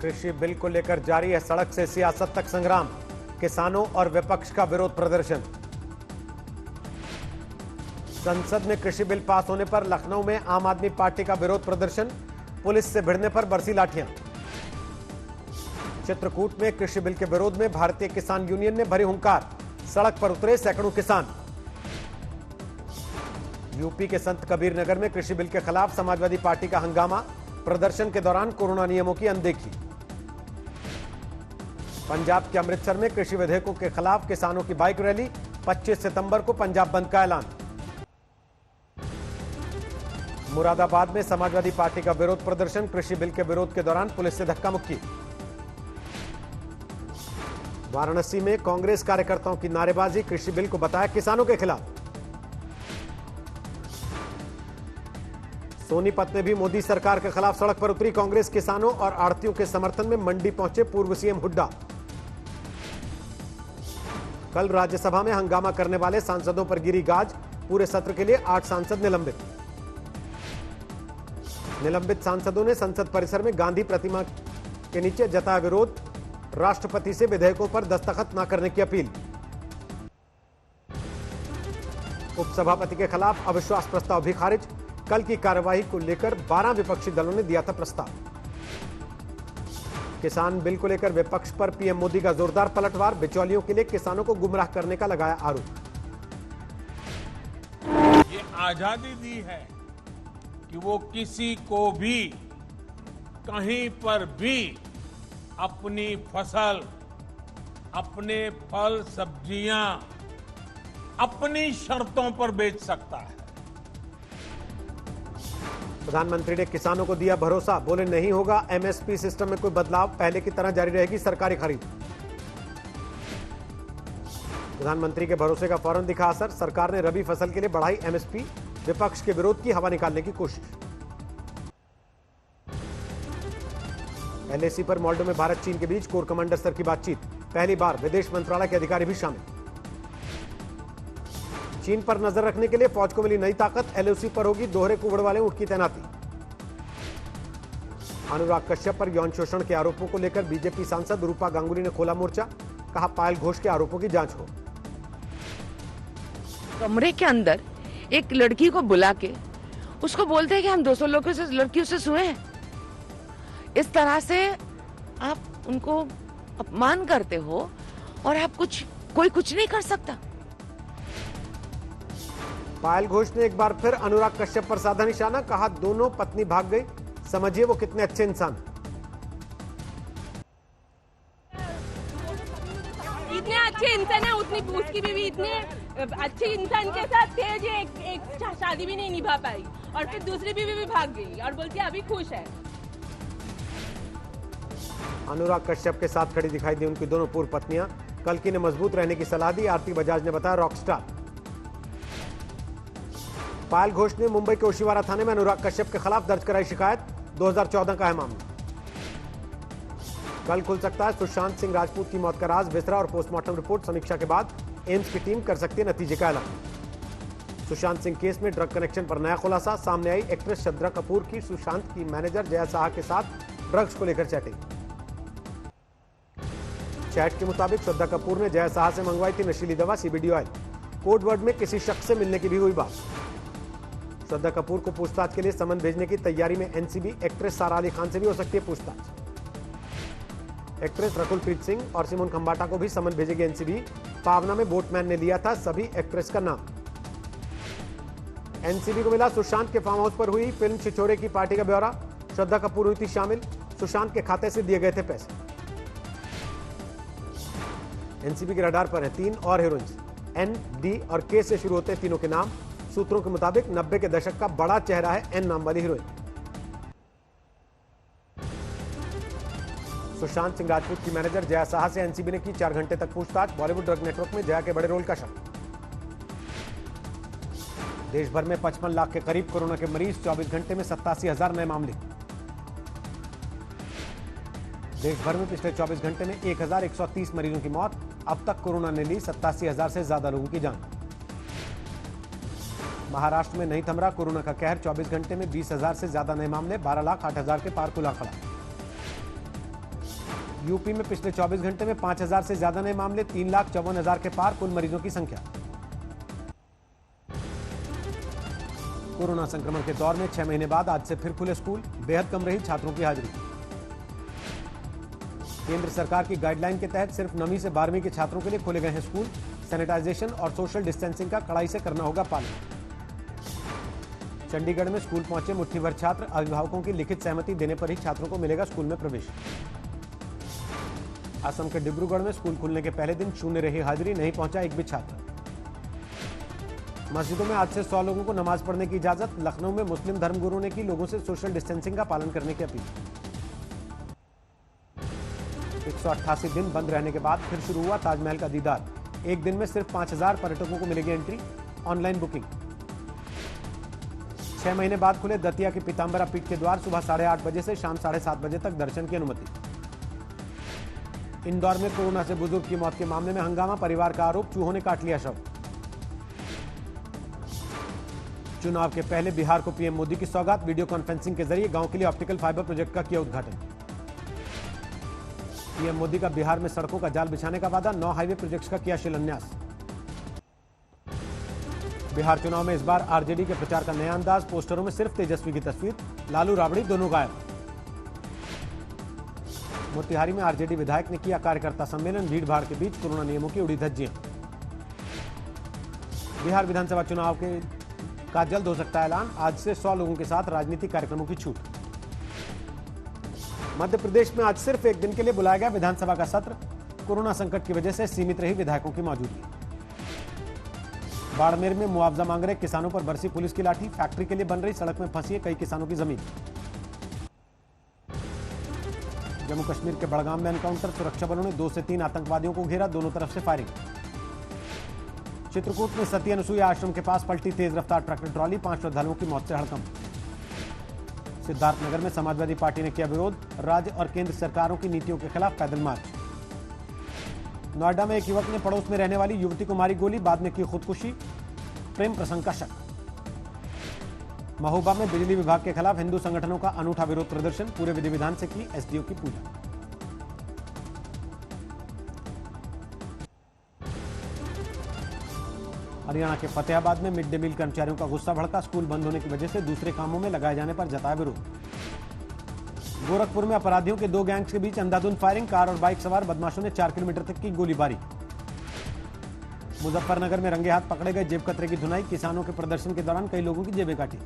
कृषि बिल को लेकर जारी है सड़क से सियासत तक संग्राम। किसानों और विपक्ष का विरोध प्रदर्शन। संसद में कृषि बिल पास होने पर लखनऊ में आम आदमी पार्टी का विरोध प्रदर्शन। पुलिस से भिड़ने पर बरसी लाठियां। चित्रकूट में कृषि बिल के विरोध में भारतीय किसान यूनियन ने भरी हुंकार। सड़क पर उतरे सैकड़ों किसान। यूपी के संत कबीर नगर में कृषि बिल के खिलाफ समाजवादी पार्टी का हंगामा। प्रदर्शन के दौरान कोरोना नियमों की अनदेखी। पंजाब के अमृतसर में कृषि विधेयकों के खिलाफ किसानों की बाइक रैली। 25 सितंबर को पंजाब बंद का ऐलान। मुरादाबाद में समाजवादी पार्टी का विरोध प्रदर्शन। कृषि बिल के विरोध के दौरान पुलिस से धक्का मुक्की। वाराणसी में कांग्रेस कार्यकर्ताओं की नारेबाजी। कृषि बिल को बताया किसानों के खिलाफ। सोनीपत में भी मोदी सरकार के खिलाफ सड़क पर उतरी कांग्रेस। किसानों और आढ़तियों के समर्थन में मंडी पहुंचे पूर्व सीएम हुड्डा। कल राज्यसभा में हंगामा करने वाले सांसदों पर गिरी गाज। पूरे सत्र के लिए 8 सांसद निलंबित। निलंबित सांसदों ने संसद परिसर में गांधी प्रतिमा के नीचे जताया विरोध। राष्ट्रपति से विधेयकों पर दस्तखत न करने की अपील। उपसभापति के खिलाफ अविश्वास प्रस्ताव भी खारिज। कल की कार्यवाही को लेकर 12 विपक्षी दलों ने दिया था प्रस्ताव। किसान बिल को लेकर विपक्ष पर पीएम मोदी का जोरदार पलटवार। बिचौलियों के लिए किसानों को गुमराह करने का लगाया आरोप। ये आजादी दी है कि वो किसी को भी कहीं पर भी अपनी फसल, अपने फल सब्जियां अपनी शर्तों पर बेच सकता है। प्रधानमंत्री ने किसानों को दिया भरोसा। बोले नहीं होगा एमएसपी सिस्टम में कोई बदलाव। पहले की तरह जारी रहेगी सरकारी खरीद। प्रधानमंत्री के भरोसे का फौरन दिखा असर। सरकार ने रबी फसल के लिए बढ़ाई एमएसपी। विपक्ष के विरोध की हवा निकालने की कोशिश। एलएसी पर मॉल्डो में भारत चीन के बीच कोर कमांडर स्तर की बातचीत। पहली बार विदेश मंत्रालय के अधिकारी भी शामिल। चीन पर नजर रखने के लिए फौज को मिली नई ताकत। एलओसी पर होगी दोहरे कुबड़ वाले ऊंट की तैनाती। अनुराग कश्यप पर यौन शोषण के आरोपों को लेकर बीजेपी सांसद रूपा गांगुली ने खोला मोर्चा। कहा पायल घोष के आरोपों की जांच हो। कमरे के अंदर एक लड़की को बुला के उसको बोलते हैं कि हम 200 लड़कियों से सोए हैं। इस तरह से आप उनको अपमान करते हो और आप कोई कुछ नहीं कर सकता। पायल घोष ने एक बार फिर अनुराग कश्यप पर साधा निशाना। कहा दोनों पत्नी भाग गई। समझिए वो कितने अच्छे इंसान। इतने अच्छे इंसान है, उतनी उसकी बीवी इतने अच्छे इंसान के साथ थे जो एक शादी भी नहीं निभा पाई और फिर दूसरी बीवी भी भाग गई और बोलती है अभी खुश है। अनुराग कश्यप के साथ खड़ी दिखाई दी उनकी दोनों पूर्व पत्नियां। कल्कि ने मजबूत रहने की सलाह दी। आरती बजाज ने बताया रॉकस्टार। पायल घोष ने मुंबई के ओशिवारा थाने में अनुराग कश्यप के खिलाफ दर्ज कराई शिकायत। 2014 का है मामला। कल खुल सकता है सुशांत सिंह राजपूत की मौत का राज। विसरा और पोस्टमार्टम रिपोर्ट समीक्षा के बाद एम्स की टीम कर सकती है नतीजे का ऐलान। सुशांत सिंह केस में ड्रग कनेक्शन पर नया खुलासा। सामने आई एक्ट्रेस श्रद्धा कपूर की सुशांत की मैनेजर जया साहा के साथ ड्रग्स को लेकर चैटिंग। चैट के मुताबिक श्रद्धा कपूर ने जया साहा से मंगवाई थी नशीली दवा सीबीडी ऑयल। कोड वर्ड में किसी शख्स से मिलने की भी हुई बात। श्रद्धा कपूर को पूछताछ के लिए समन भेजने की तैयारी में एनसीबी। एक्ट्रेस सारा अली खान से भी हो सकती है पूछताछ। एक्ट्रेस रकुल प्रीत सिंह और सिमोन खंबाटा को भी समन भेजेगी एनसीबी। पावना में बोटमैन ने लिया था सभी एक्ट्रेस का नाम। एनसीबी को मिला सुशांत के फार्म हाउस पर हुई फिल्म छिछोरे की पार्टी का ब्यौरा। श्रद्धा कपूर हुई थी शामिल। सुशांत के खाते से दिए गए थे पैसे। एनसीबी के रडार पर हैं 3 और हीरोइंस। एन, डी और के से शुरू होते हैं तीनों के नाम। सूत्रों के मुताबिक 90 के दशक का बड़ा चेहरा है एन नाम वाली हीरोइन। सुशांत सिंह राजपूत की मैनेजर जया साहा से एनसीबी ने की 4 घंटे तक पूछताछ। बॉलीवुड ड्रग नेटवर्क में जया के बड़े रोल का शक। देश भर में 55 लाख के करीब कोरोना के मरीज। 24 घंटे में 87,000 नए मामले। देश भर में पिछले 24 घंटे में 1,130 मरीजों की मौत। अब तक कोरोना ने ली 87,000 से ज्यादा लोगों की जान। महाराष्ट्र में नहीं थम रहा कोरोना का कहर। 24 घंटे में 20,000 से ज्यादा नए मामले। 12,08,000 के पार खुला खड़ा। यूपी में पिछले 24 घंटे में 5,000 से ज्यादा नए मामले, 3,54,000 के पार कुल मरीजों की संख्या। कोरोना संक्रमण के दौर में 6 महीने बाद आज से फिर खुले स्कूल, बेहद कम रही छात्रों की हाजिरी। केंद्र सरकार की गाइडलाइन के तहत सिर्फ 9वीं से 12वीं के छात्रों के लिए खोले गए हैं स्कूल। सैनिटाइजेशन और सोशल डिस्टेंसिंग का कड़ाई से करना होगा पालन। चंडीगढ़ में स्कूल पहुंचे मुट्ठी भर छात्र, अभिभावकों की लिखित सहमति देने पर ही छात्रों को मिलेगा स्कूल में प्रवेश। असम के डिब्रूगढ़ में स्कूल खुलने के पहले दिन शून्य रही हाजिरी, नहीं पहुंचा एक भी छात्र। मस्जिदों में आज से 100 लोगों को नमाज पढ़ने की इजाजत। लखनऊ में मुस्लिम धर्मगुरुओं ने की लोगों से सोशल डिस्टेंसिंग का पालन करने की अपील। 188 दिन बंद रहने के बाद फिर शुरू हुआ ताजमहल का दीदार। एक दिन में सिर्फ 5,000 पर्यटकों को मिलेगी एंट्री, ऑनलाइन बुकिंग। 6 महीने बाद खुले दतिया की पीताम्बरा पीठ के द्वार, सुबह 8:30 बजे से शाम 7:30 बजे तक दर्शन की अनुमति। इंदौर में कोरोना से बुजुर्ग की मौत के मामले में हंगामा, परिवार का आरोप चूहों ने काट लिया शव। चुनाव के पहले बिहार को पीएम मोदी की सौगात, वीडियो कॉन्फ्रेंसिंग के जरिए गांव के लिए ऑप्टिकल फाइबर प्रोजेक्ट का किया उद्घाटन। पीएम मोदी का बिहार में सड़कों का जाल बिछाने का वादा, 9 हाईवे प्रोजेक्ट्स का किया शिलान्यास। बिहार चुनाव में इस बार आरजेडी के प्रचार का नया अंदाज, पोस्टरों में सिर्फ तेजस्वी की तस्वीर, लालू राबड़ी दोनों गायब। मोतिहारी में आरजेडी विधायक ने किया कार्यकर्ता सम्मेलन, भीड़-भाड़ के बीच कोरोना नियमों की उड़ी धज्जियां। बिहार विधानसभा चुनाव का जल्द हो सकता है ऐलान, आज से 100 लोगों के साथ राजनीतिक कार्यक्रमों की छूट। मध्य प्रदेश में आज सिर्फ एक दिन के लिए बुलाया गया विधानसभा का सत्र, कोरोना संकट की वजह से सीमित रही विधायकों की मौजूदगी। बाड़मेर में मुआवजा मांग रहे किसानों पर बरसी पुलिस की लाठी, फैक्ट्री के लिए बन रही सड़क में फंसी है कई किसानों की जमीन। जम्मू कश्मीर के बड़गाम में एनकाउंटर, सुरक्षा बलों ने 2 से 3 आतंकवादियों को घेरा, दोनों तरफ से फायरिंग। चित्रकूट में सती अनुसुईया आश्रम के पास पलटी तेज रफ्तार ट्रैक्टर ट्रॉली, 5 श्रद्धालुओं की मौत से हड़कंप। सिद्धार्थनगर में समाजवादी पार्टी ने किया विरोध, राज्य और केंद्र सरकारों की नीतियों के खिलाफ पैदल मार्च। नोएडा में एक युवक ने पड़ोस में रहने वाली युवती को मारी गोली, बाद में की खुदकुशी, प्रेम प्रसंग का शक। महोबा में बिजली विभाग के खिलाफ हिंदू संगठनों का अनूठा विरोध प्रदर्शन, पूरे विधि विधान से की एसडीओ की पूजा। हरियाणा के फतेहाबाद में मिड डे मील कर्मचारियों का गुस्सा भड़का, स्कूल बंद होने की वजह से दूसरे कामों में लगाए जाने पर जताया विरोध। गोरखपुर में अपराधियों के 2 गैंग्स के बीच अंधाधुंध फायरिंग, कार और बाइक सवार बदमाशों ने 4 किलोमीटर तक की गोलीबारी। मुजफ्फरनगर में रंगे हाथ पकड़े गए जेब कतरे की धुनाई, किसानों के प्रदर्शन के दौरान कई लोगों की जेबें काटी।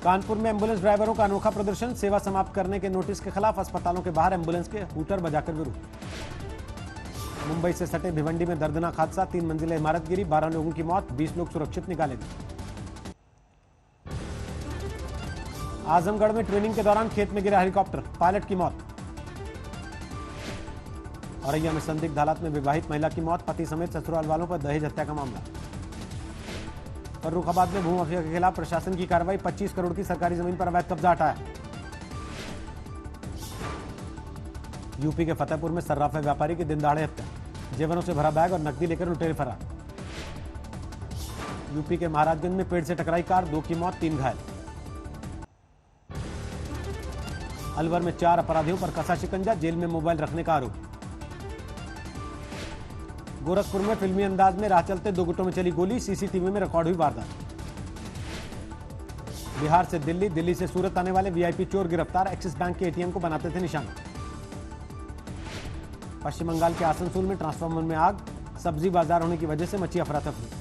कानपुर में एम्बुलेंस ड्राइवरों का अनोखा प्रदर्शन, सेवा समाप्त करने के नोटिस के खिलाफ अस्पतालों के बाहर एम्बुलेंस के हूटर बजाकर विरोध। मुंबई से सटे भिवंडी में दर्दनाक हादसा, 3 मंजिला इमारत गिरी, 12 लोगों की मौत, 20 लोग सुरक्षित निकाले गए। आजमगढ़ में ट्रेनिंग के दौरान खेत में गिरा हेलीकॉप्टर, पायलट की मौत। औरैया में संदिग्ध हालात में विवाहित महिला की मौत, पति समेत ससुराल वालों पर दहेज हत्या का मामला। फर्रुखाबाद में भूमाफिया के खिलाफ प्रशासन की कार्रवाई, 25 करोड़ की सरकारी जमीन पर अवैध कब्जा हटाया। यूपी के फतेहपुर में सर्राफा व्यापारी की दिन दहाड़े हत्या, जेवरों से भरा बैग और नकदी लेकर लुटेरे फरार। यूपी के महाराजगंज में पेड़ से टकराई कार, 2 की मौत, 3 घायल। अलवर में 4 अपराधियों पर कसा शिकंजा, जेल में मोबाइल रखने का आरोप। गोरखपुर में फिल्मी अंदाज में राह चलते 2 गुटों में चली गोली, सीसीटीवी में रिकॉर्ड हुई वारदात। बिहार से दिल्ली, दिल्ली से सूरत आने वाले वीआईपी चोर गिरफ्तार, एक्सिस बैंक के एटीएम को बनाते थे निशाना। पश्चिम बंगाल के आसनसोल में ट्रांसफार्मर में आग, सब्जी बाजार होने की वजह से मची अफरा तफरी।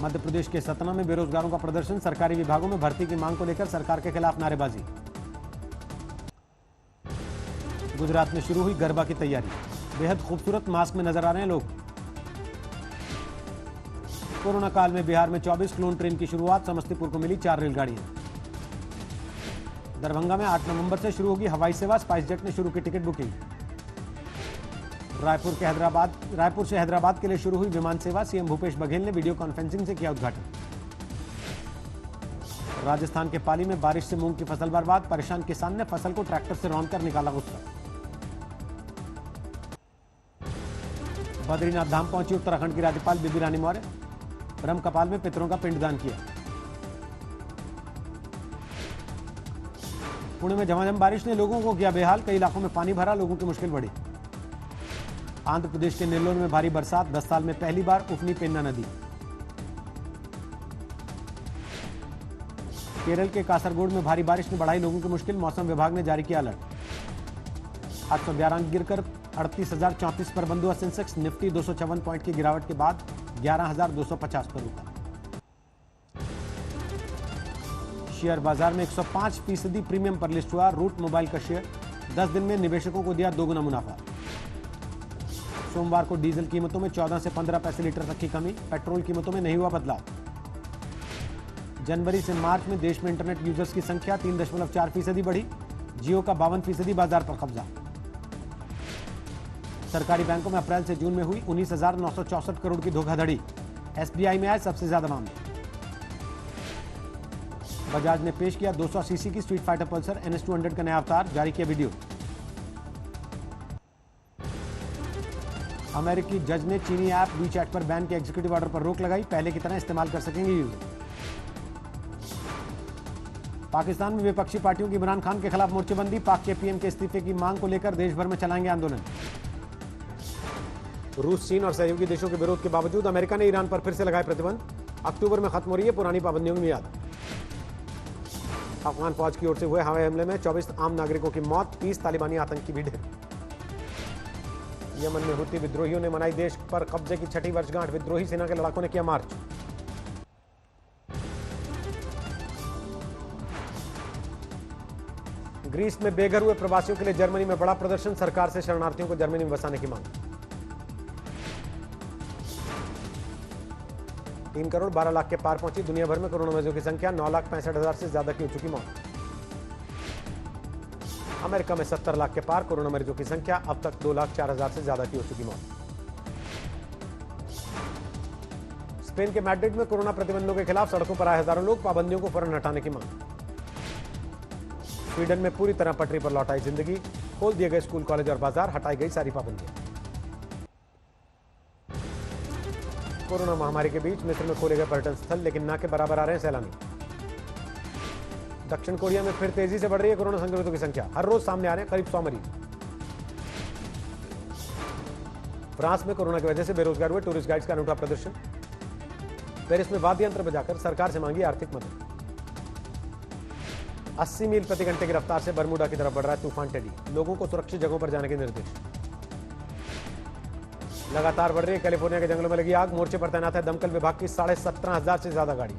मध्य प्रदेश के सतना में बेरोजगारों का प्रदर्शन, सरकारी विभागों में भर्ती की मांग को लेकर सरकार के खिलाफ नारेबाजी। गुजरात में शुरू हुई गरबा की तैयारी, बेहद खूबसूरत मास्क में नजर आ रहे हैं लोग। कोरोना काल में बिहार में 24 क्लोन ट्रेन की शुरुआत, समस्तीपुर को मिली 4 रेलगाड़ियां। दरभंगा में 8 नवंबर से शुरू होगी हवाई सेवा, स्पाइस जेट ने शुरू की टिकट बुकिंग। रायपुर से हैदराबाद के लिए शुरू हुई विमान सेवा, सीएम भूपेश बघेल ने वीडियो कॉन्फ्रेंसिंग से किया उद्घाटन। राजस्थान के पाली में बारिश से मूंग की फसल बर्बाद, परेशान किसान ने फसल को ट्रैक्टर से रौंदकर निकाला गुस्सा। बद्रीनाथ धाम पहुंची उत्तराखंड की राज्यपाल बेबी रानी मौर्य, ब्रह्मकपाल में पितरों का पिंडदान किया। पुणे में झमाझम बारिश ने लोगों को किया बेहाल, कई इलाकों में पानी भरा, लोगों की मुश्किल बढ़ी। आंध्र प्रदेश के नेल्लोर में भारी बरसात, 10 साल में पहली बार उफनी पेन्ना नदी। केरल के कासरगोड में भारी बारिश ने बढ़ाई लोगों की मुश्किल, मौसम विभाग ने जारी किया अलर्ट। 811 गिरकर 38,034 पर बंद हुआ सेंसेक्स, निफ्टी 254 पॉइंट की गिरावट के बाद 11,250 पर रुका। शेयर बाजार में 105% प्रीमियम पर लिस्ट हुआ रूट मोबाइल का शेयर, 10 दिन में निवेशकों को दिया 2 गुना मुनाफा। सोमवार को डीजल कीमतों में 14 से 15 पैसे लीटर तक की कमी, पेट्रोल कीमतों में नहीं हुआ बदलाव। जनवरी से मार्च में देश में इंटरनेट यूजर्स की संख्या 3.4% बढ़ी, जियो का 52% बाजार पर कब्जा। सरकारी बैंकों में अप्रैल से जून में हुई 19,964 करोड़ की धोखाधड़ी, एसबीआई में आए सबसे ज्यादा मामले। बजाज ने पेश किया 200 सीसी की स्ट्रीट फाइटर पल्सर NS200 का नया अवतार, जारी किया वीडियो। अमेरिकी जज ने चीनी ऐप वीचैट पर बैन के एग्जीक्यूटिव ऑर्डर पर रोक लगाई, पहले की तरह इस्तेमाल कर सकेंगे यूजर। पाकिस्तान में विपक्षी पार्टियों की इमरान खान के खिलाफ मोर्चेबंदी, पाक के पीएम के इस्तीफे की मांग को लेकर देश भर में चलाएंगे आंदोलन। रूस, चीन और सहयोगी देशों के विरोध के बावजूद अमेरिका ने ईरान पर फिर से लगाए प्रतिबंध, अक्टूबर में खत्म हो रही है पुरानी पाबंदियों की मियाद। अफगान फौज की ओर से हुए हवाई हमले में 24 आम नागरिकों की मौत, 30 तालिबानी आतंकी भी ढेर। यमन में हुती विद्रोहियों ने मनाई देश पर कब्जे की 6ठी वर्षगांठ, विद्रोही सेना के लड़ाकों ने किया मार्च। ग्रीस में बेघर हुए प्रवासियों के लिए जर्मनी में बड़ा प्रदर्शन, सरकार से शरणार्थियों को जर्मनी में बसाने की मांग। 3 करोड़ 12 लाख के पार पहुंची दुनिया भर में कोरोना मरीजों की संख्या, 9,65,000 से ज्यादा की हो चुकी मौत। अमेरिका में 70 लाख के पार कोरोना मरीजों की संख्या, अब तक 2,04,000 से ज्यादा की हो चुकी मौत। स्पेन के मैड्रिड में कोरोना प्रतिबंधों के खिलाफ सड़कों पर आए हजारों लोग, पाबंदियों को फौरन हटाने की मांग। स्वीडन में पूरी तरह पटरी पर लौट आई जिंदगी, खोल दिए गए स्कूल, कॉलेज और बाजार, हटाई गई सारी पाबंदियां। कोरोना महामारी के बीच मिस्र में खोले गए पर्यटन स्थल, लेकिन ना के बराबर आ रहे हैं सैलानी। दक्षिण कोरिया में फिर तेजी से बढ़ रही है कोरोना संक्रमितों की संख्या, हर रोज सामने आ रहे हैं करीब 100 मरीज। फ्रांस में कोरोना की वजह से बेरोजगार हुए टूरिस्ट गाइड्स का अनूठा प्रदर्शन, पेरिस में वाद्य यंत्र बजाकर सरकार से मांगी आर्थिक मदद। 80 मील प्रति घंटे की रफ्तार से बरमूडा की तरफ बढ़ रहा है तूफान टेडी, लोगों को सुरक्षित जगहों पर जाने के निर्देश। लगातार बढ़ रही है कैलिफोर्निया के जंगलों में लगी आग, मोर्चे पर तैनात है दमकल विभाग की 17,500 से ज्यादा गाड़ी।